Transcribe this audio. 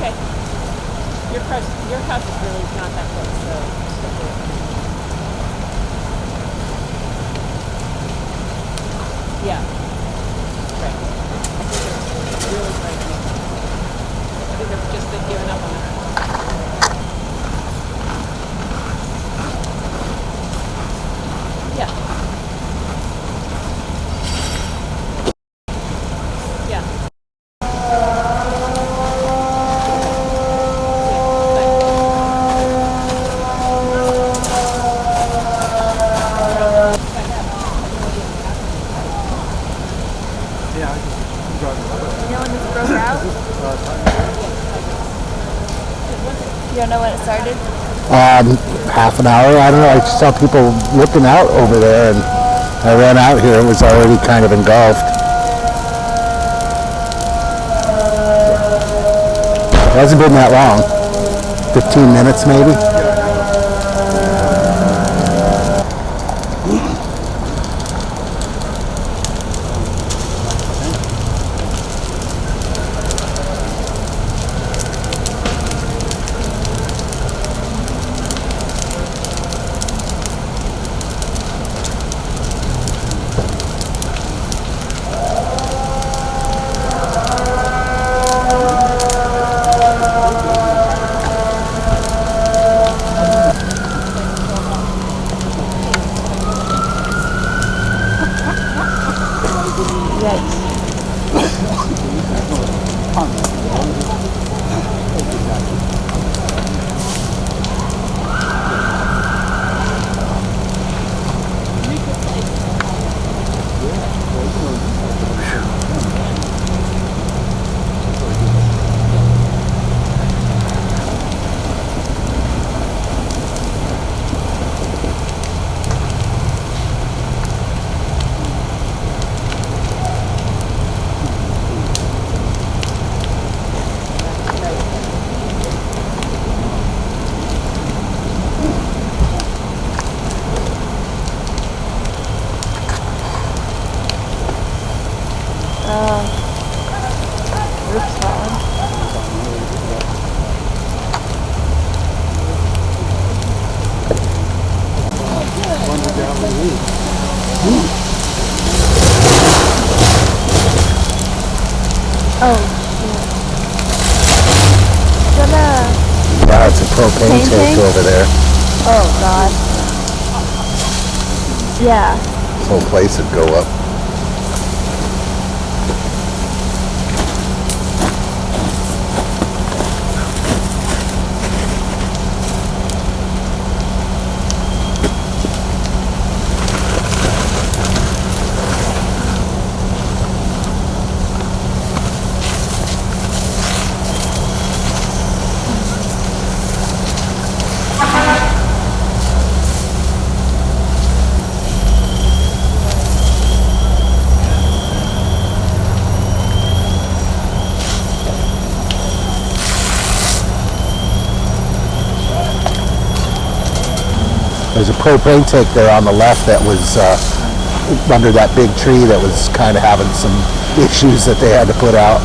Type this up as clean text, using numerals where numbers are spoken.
Okay. Your house is really not that close, so. Yeah. Right. I think they're really frightening. I think they've just been giving up on it. Yeah. Yeah. Yeah, I'm driving. You know when this broke out? You don't know when it started? Half an hour. I don't know. I saw people looking out over there, and I ran out here. It was already kind of engulfed. It hasn't been that long. 15 minutes, maybe. Yikes. Roof's falling. Oh, shit. Is that Yeah, it's a propane Propane tank tank? over there. Oh, God. Yeah. This whole place would go up. There's a propane tank there on the left that was under that big tree that was kind of having some issues that they had to put out.